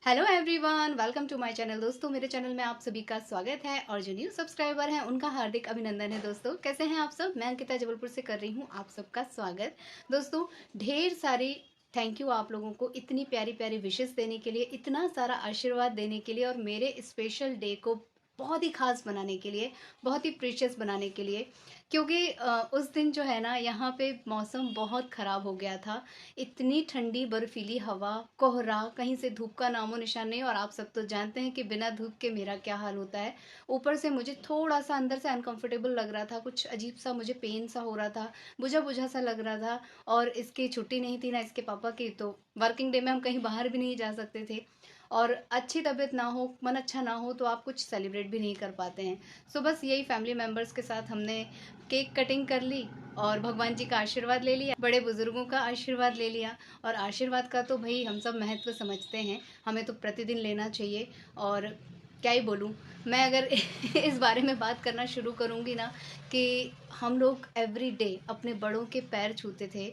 Hello everyone, welcome to my channel. दोस्तों, मेरे channel में आप सभी का स्वागत है और जो न्यू सब्सक्राइबर हैं उनका हार्दिक अभिनंदन है। दोस्तों, कैसे हैं आप सब? मैं अंकिता जबलपुर से कर रही हूं आप सबका स्वागत। दोस्तों, ढेर सारी थैंक यू आप लोगों को इतनी प्यारी प्यारी विशेस देने के लिए, इतना सारा आशीर्वाद देने के लिए और मेरे स्पेशल डे को बहुत ही खास बनाने के लिए, बहुत ही प्रीशियस बनाने के लिए। क्योंकि उस दिन जो है ना, यहाँ पे मौसम बहुत ख़राब हो गया था। इतनी ठंडी बर्फीली हवा, कोहरा, कहीं से धूप का नामो निशान नहीं। और आप सब तो जानते हैं कि बिना धूप के मेरा क्या हाल होता है। ऊपर से मुझे थोड़ा सा अंदर से अनकंफर्टेबल लग रहा था, कुछ अजीब सा मुझे पेन सा हो रहा था, बुझा बुझा सा लग रहा था। और इसकी छुट्टी नहीं थी ना इसके पापा की, तो वर्किंग डे में हम कहीं बाहर भी नहीं जा सकते थे। और अच्छी तबीयत ना हो, मन अच्छा ना हो, तो आप कुछ सेलिब्रेट भी नहीं कर पाते हैं। सो बस यही फैमिली मेम्बर्स के साथ हमने केक कटिंग कर ली और भगवान जी का आशीर्वाद ले लिया, बड़े बुजुर्गों का आशीर्वाद ले लिया। और आशीर्वाद का तो भाई हम सब महत्व समझते हैं, हमें तो प्रतिदिन लेना चाहिए। और क्या ही बोलूँ मैं, अगर इस बारे में बात करना शुरू करूँगी ना, कि हम लोग एवरी डे अपने बड़ों के पैर छूते थे।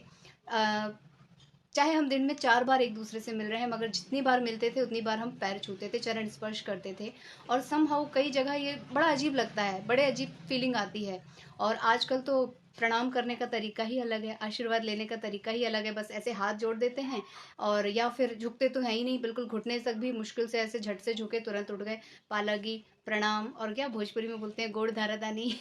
चाहे हम दिन में 4 बार एक दूसरे से मिल रहे हैं, मगर जितनी बार मिलते थे उतनी बार हम पैर छूते थे, चरण स्पर्श करते थे। और समहाउ कई जगह ये बड़ा अजीब लगता है, बड़े अजीब फीलिंग आती है। और आजकल तो प्रणाम करने का तरीका ही अलग है, आशीर्वाद लेने का तरीका ही अलग है। बस ऐसे हाथ जोड़ देते हैं, और या फिर झुकते तो है ही नहीं, बिल्कुल घुटने तक भी मुश्किल से ऐसे झट से झुके, तुरंत उठ गए, पालगी प्रणाम, और क्या भोजपुरी में बोलते हैं, गोड़ धारादानी।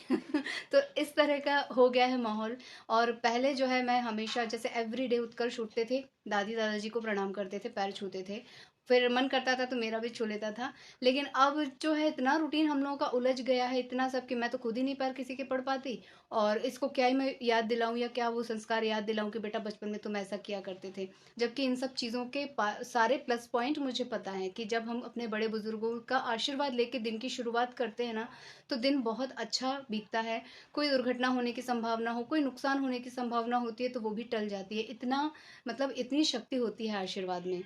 तो इस तरह का हो गया है माहौल। और पहले जो है, मैं हमेशा जैसे एवरीडे उठकर छूटते थे, दादी दादाजी को प्रणाम करते थे, पैर छूते थे। फिर मन करता था तो मेरा भी छू लेता था। लेकिन अब जो है, इतना रूटीन हम लोगों का उलझ गया है, इतना सब, कि मैं तो खुद ही नहीं पैर किसी के पढ़ पाती। और इसको क्या ही मैं याद दिलाऊं, या क्या वो संस्कार याद दिलाऊं कि बेटा बचपन में तुम ऐसा किया करते थे। जबकि इन सब चीज़ों के सारे प्लस पॉइंट मुझे पता है, कि जब हम अपने बड़े बुजुर्गों का आशीर्वाद लेके दिन की शुरुआत करते हैं ना, तो दिन बहुत अच्छा बीतता है। कोई दुर्घटना होने की संभावना हो, कोई नुकसान होने की संभावना होती है, तो वो भी टल जाती है। इतना मतलब इतनी शक्ति होती है आशीर्वाद में।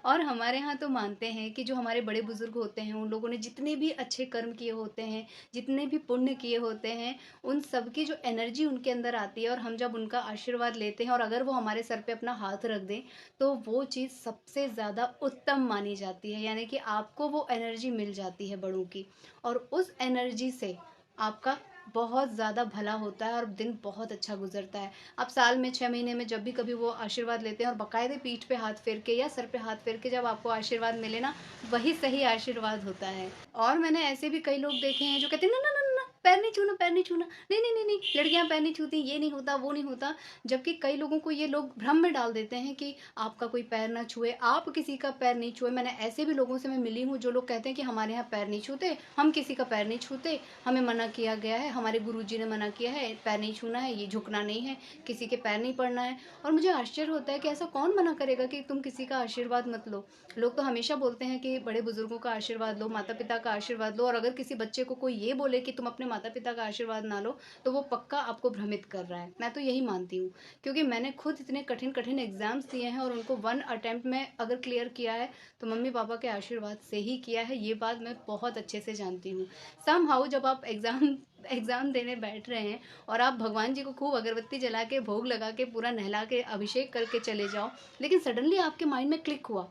और हमारे यहाँ तो मानते हैं कि जो हमारे बड़े बुजुर्ग होते हैं, उन लोगों ने जितने भी अच्छे कर्म किए होते हैं, जितने भी पुण्य किए होते हैं, उन सब की जो एनर्जी उनके अंदर आती है, और हम जब उनका आशीर्वाद लेते हैं और अगर वो हमारे सर पे अपना हाथ रख दें, तो वो चीज़ सबसे ज़्यादा उत्तम मानी जाती है। यानी कि आपको वो एनर्जी मिल जाती है बड़ों की, और उस एनर्जी से आपका बहुत ज़्यादा भला होता है और दिन बहुत अच्छा गुजरता है। आप साल में 6 महीने में जब भी कभी वो आशीर्वाद लेते हैं, और बाकायदे पीठ पे हाथ फेर के या सर पे हाथ फेर के जब आपको आशीर्वाद मिले ना, वही सही आशीर्वाद होता है। और मैंने ऐसे भी कई लोग देखे हैं जो कहते हैं, ना ना ना ना, पैर नहीं छूना, पैर नहीं छूना, नहीं नहीं नहीं नहीं, लड़कियां पैर नहीं छूती, ये नहीं होता, वो नहीं होता। जबकि कई लोगों को ये लोग भ्रम में डाल देते हैं कि आपका कोई पैर ना छुए, आप किसी का पैर नहीं छुए। मैंने ऐसे भी लोगों से मैं मिली हूँ जो लोग कहते हैं कि हमारे यहाँ पैर नहीं छूते, हम किसी का पैर नहीं छूते, हमें मना किया गया है, हमारे गुरुजी ने मना किया है, पैर नहीं छूना है, ये झुकना नहीं है, किसी के पैर नहीं पड़ना है। और मुझे आश्चर्य होता है कि ऐसा कौन मना करेगा कि तुम किसी का आशीर्वाद मत लो। लोग तो हमेशा बोलते हैं कि बड़े बुजुर्गों का आशीर्वाद लो, माता पिता का आशीर्वाद लो। और अगर किसी बच्चे को कोई ये बोले कि तुम अपने माता पिता का आशीर्वाद ना लो, तो वो पक्का आपको भ्रमित कर रहा है। मैं तो यही मानती हूँ, क्योंकि मैंने खुद इतने कठिन कठिन एग्जाम्स दिए हैं, और उनको 1 अटेम्प्ट में अगर क्लियर किया है, तो मम्मी पापा के आशीर्वाद से ही किया है। ये बात मैं बहुत अच्छे से जानती हूँ। सम हाउ जब आप एग्ज़ाम देने बैठ रहे हैं, और आप भगवान जी को खूब अगरबत्ती जला के, भोग लगा के, पूरा नहला के, अभिषेक करके चले जाओ, लेकिन सडनली आपके माइंड में क्लिक हुआ,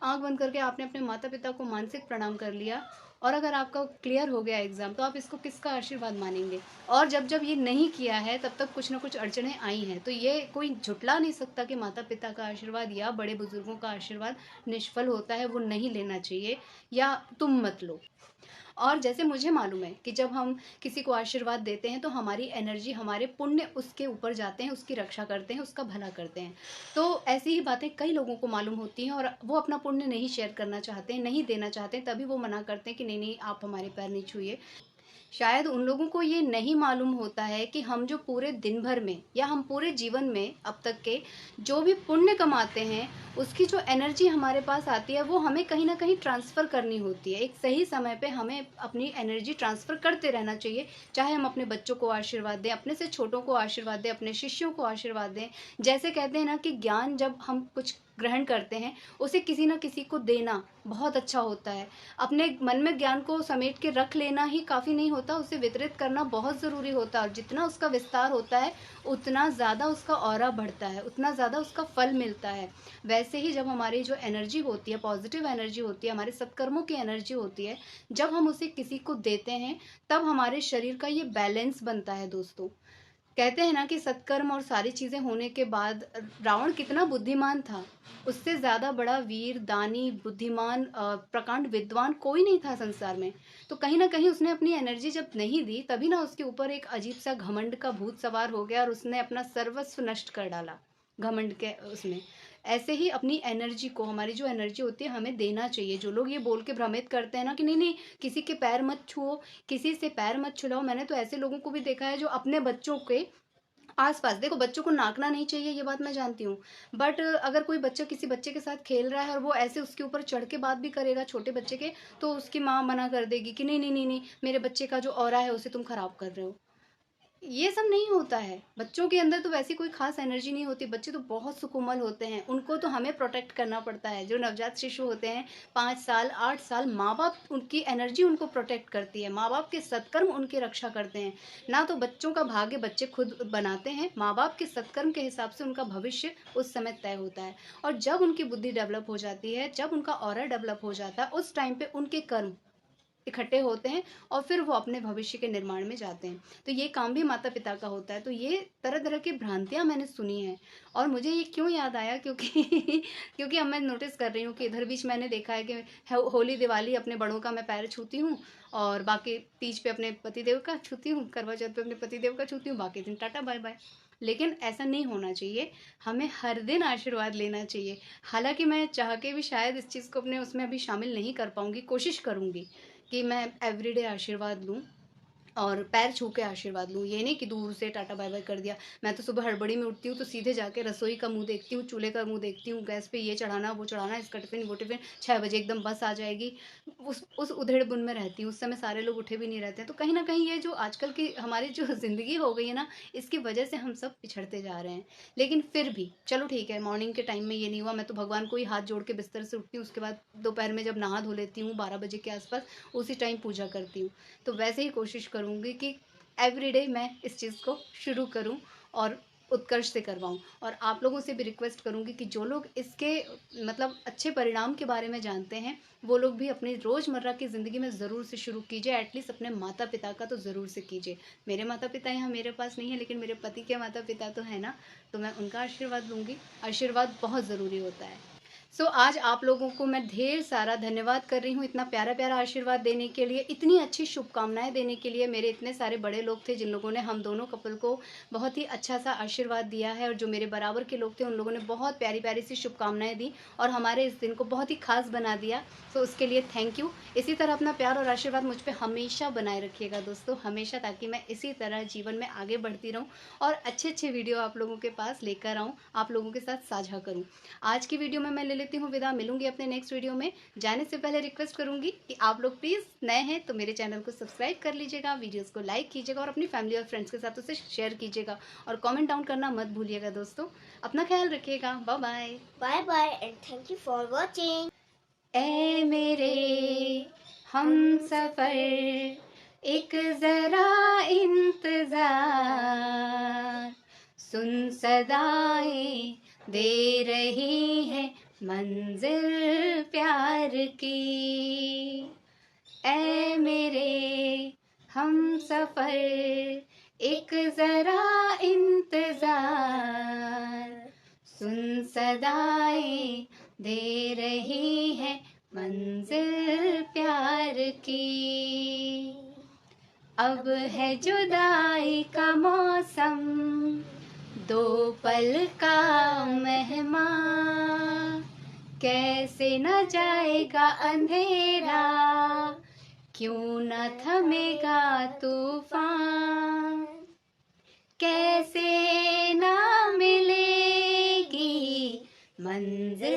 आंख बंद करके आपने अपने माता पिता को मानसिक प्रणाम कर लिया, और अगर आपका क्लियर हो गया एग्ज़ाम, तो आप इसको किसका आशीर्वाद मानेंगे? और जब जब ये नहीं किया है, तब तक कुछ ना कुछ अड़चनें आई हैं। तो ये कोई झुटला नहीं सकता कि माता पिता का आशीर्वाद या बड़े बुजुर्गों का आशीर्वाद निष्फल होता है, वो नहीं लेना चाहिए, या तुम मत लो। और जैसे मुझे मालूम है कि जब हम किसी को आशीर्वाद देते हैं, तो हमारी एनर्जी, हमारे पुण्य उसके ऊपर जाते हैं, उसकी रक्षा करते हैं, उसका भला करते हैं। तो ऐसी ही बातें कई लोगों को मालूम होती हैं, और वो अपना पुण्य नहीं शेयर करना चाहते हैं, नहीं देना चाहते हैं, तभी वो मना करते हैं कि नहीं नहीं, आप हमारे पैर नहीं छुइए। शायद उन लोगों को ये नहीं मालूम होता है कि हम जो पूरे दिन भर में, या हम पूरे जीवन में अब तक के जो भी पुण्य कमाते हैं, उसकी जो एनर्जी हमारे पास आती है, वो हमें कहीं ना कहीं ट्रांसफ़र करनी होती है। एक सही समय पे हमें अपनी एनर्जी ट्रांसफ़र करते रहना चाहिए। चाहे हम अपने बच्चों को आशीर्वाद दें, अपने से छोटों को आशीर्वाद दें, अपने शिष्यों को आशीर्वाद दें। जैसे कहते हैं ना कि ज्ञान जब हम कुछ ग्रहण करते हैं उसे किसी ना किसी को देना बहुत अच्छा होता है। अपने मन में ज्ञान को समेट के रख लेना ही काफ़ी नहीं होता, उसे वितरित करना बहुत ज़रूरी होता है। और जितना उसका विस्तार होता है उतना ज़्यादा उसका ऑरा बढ़ता है, उतना ज़्यादा उसका फल मिलता है। वैसे ही जब हमारी जो एनर्जी होती है, पॉजिटिव एनर्जी होती है, हमारे सत्कर्मों की एनर्जी होती है, जब हम उसे किसी को देते हैं तब हमारे शरीर का ये बैलेंस बनता है दोस्तों। कहते हैं ना कि सत्कर्म और सारी चीजें होने के बाद रावण कितना बुद्धिमान था, उससे ज्यादा बड़ा वीर, दानी, बुद्धिमान, प्रकांड विद्वान कोई नहीं था संसार में। तो कहीं ना कहीं उसने अपनी एनर्जी जब नहीं दी तभी ना उसके ऊपर एक अजीब सा घमंड का भूत सवार हो गया और उसने अपना सर्वस्व नष्ट कर डाला घमंड के उसमें। ऐसे ही अपनी एनर्जी को, हमारी जो एनर्जी होती है, हमें देना चाहिए। जो लोग ये बोल के भ्रमित करते हैं ना कि नहीं नहीं किसी के पैर मत छुओ, किसी से पैर मत छुलाओ, मैंने तो ऐसे लोगों को भी देखा है जो अपने बच्चों के आस-पास, देखो बच्चों को नाकना नहीं चाहिए ये बात मैं जानती हूँ, बट अगर कोई बच्चा किसी बच्चे के साथ खेल रहा है और वो ऐसे उसके ऊपर चढ़ के बात भी करेगा छोटे बच्चे के, तो उसकी माँ मना कर देगी कि नहीं नहीं नहीं नहीं मेरे बच्चे का जो ऑरा है उसे तुम खराब कर रहे हो। ये सब नहीं होता है। बच्चों के अंदर तो वैसी कोई खास एनर्जी नहीं होती, बच्चे तो बहुत सुकोमल होते हैं, उनको तो हमें प्रोटेक्ट करना पड़ता है। जो नवजात शिशु होते हैं 5 साल 8 साल, माँ बाप उनकी एनर्जी उनको प्रोटेक्ट करती है, माँ बाप के सत्कर्म उनकी रक्षा करते हैं। ना तो बच्चों का भाग्य बच्चे खुद बनाते हैं, माँ बाप के सत्कर्म के हिसाब से उनका भविष्य उस समय तय होता है। और जब उनकी बुद्धि डेवलप हो जाती है, जब उनका ऑरा डेवलप हो जाता है, उस टाइम पे उनके कर्म इकट्ठे होते हैं और फिर वो अपने भविष्य के निर्माण में जाते हैं। तो ये काम भी माता पिता का होता है। तो ये तरह तरह की भ्रांतियां मैंने सुनी हैं। और मुझे ये क्यों याद आया, क्योंकि क्योंकि अब मैं नोटिस कर रही हूँ कि इधर बीच मैंने देखा है कि होली दिवाली अपने बड़ों का मैं पैर छूती हूँ, और बाकी तीज पे अपने पतिदेव का छूती हूँ, करवा चौथ पे अपने पतिदेव का छूती हूँ, बाकी दिन टाटा बाय बाय। लेकिन ऐसा नहीं होना चाहिए, हमें हर दिन आशीर्वाद लेना चाहिए। हालांकि मैं चाह के भी शायद इस चीज़ को अपने उसमें अभी शामिल नहीं कर पाऊंगी, कोशिश करूंगी कि मैं एवरीडे आशीर्वाद लूँ और पैर छू के आशीर्वाद लूँ। ये नहीं कि दूर से टाटा बाय बाय कर दिया। मैं तो सुबह हड़बड़ी में उठती हूँ तो सीधे जाके रसोई का मुंह देखती हूँ, चूल्हे का मुंह देखती हूँ, गैस पे ये चढ़ाना वो चढ़ाना, इसका टिफिन वो टिफिन, 6 बजे एकदम बस आ जाएगी। उस उधेड़ बुन में रहती हूँ, उस समय सारे लोग उठे भी नहीं रहते हैं। तो कहीं ना कहीं ये जो आजकल की हमारी जो ज़िंदगी हो गई है ना, इसकी वजह से हम सब पिछड़ते जा रहे हैं। लेकिन फिर भी चलो ठीक है, मॉर्निंग के टाइम में ये नहीं हुआ, मैं तो भगवान को ही हाथ जोड़ के बिस्तर से उठती हूँ, उसके बाद दोपहर में जब नहा धो लेती हूँ 12 बजे के आसपास, उसी टाइम पूजा करती हूँ। तो वैसे ही कोशिश करूँगी कि एवरीडे मैं इस चीज़ को शुरू करूं और उत्कर्ष से करवाऊं। और आप लोगों से भी रिक्वेस्ट करूंगी कि जो लोग इसके मतलब अच्छे परिणाम के बारे में जानते हैं, वो लोग भी अपनी रोज़मर्रा की ज़िंदगी में ज़रूर से शुरू कीजिए। एटलीस्ट अपने माता पिता का तो ज़रूर से कीजिए। मेरे माता पिता यहाँ मेरे पास नहीं है, लेकिन मेरे पति के माता पिता तो है ना, तो मैं उनका आशीर्वाद लूँगी। आशीर्वाद बहुत ज़रूरी होता है। आज आप लोगों को मैं ढेर सारा धन्यवाद कर रही हूँ, इतना प्यारा प्यारा आशीर्वाद देने के लिए, इतनी अच्छी शुभकामनाएं देने के लिए। मेरे इतने सारे बड़े लोग थे जिन लोगों ने हम दोनों कपल को बहुत ही अच्छा सा आशीर्वाद दिया है, और जो मेरे बराबर के लोग थे उन लोगों ने बहुत प्यारी प्यारी सी शुभकामनाएं दी और हमारे इस दिन को बहुत ही खास बना दिया। उसके लिए थैंक यू। इसी तरह अपना प्यार और आशीर्वाद मुझ पर हमेशा बनाए रखिएगा दोस्तों, हमेशा, ताकि मैं इसी तरह जीवन में आगे बढ़ती रहूँ और अच्छे अच्छे वीडियो आप लोगों के पास लेकर आऊँ, आप लोगों के साथ साझा करूँ। आज की वीडियो में मैं ले लेती हूँ विदा, मिलूंगी अपने नेक्स्ट वीडियो में। जाने से पहले रिक्वेस्ट करूंगी कि आप लोग प्लीज़ नए हैं तो मेरे चैनल को सब्सक्राइब कर लीजिएगा, वीडियोस को लाइक कीजिएगा और अपनी फैमिली और फ्रेंड्स के साथ उसे शेयर कीजिएगा, और कमेंट डाउन करना मत भूलिएगा दोस्तों। अपना ख्याल रखिएगा। Bye bye. Bye bye and thank you for watching. ए मेरे हम सफर, एक जरा इंतजार, सुन सदाएं दे रही है मंजिल प्यार की। ए मेरे हम सफर, एक जरा इंतजार, सुन सदाएं दे रही है मंजिल प्यार की। अब है जुदाई का मौसम, दो पल का मेहमान, कैसे न जाएगा अंधेरा, क्यों न थमेगा तूफान, कैसे ना मिलेगी मंजिल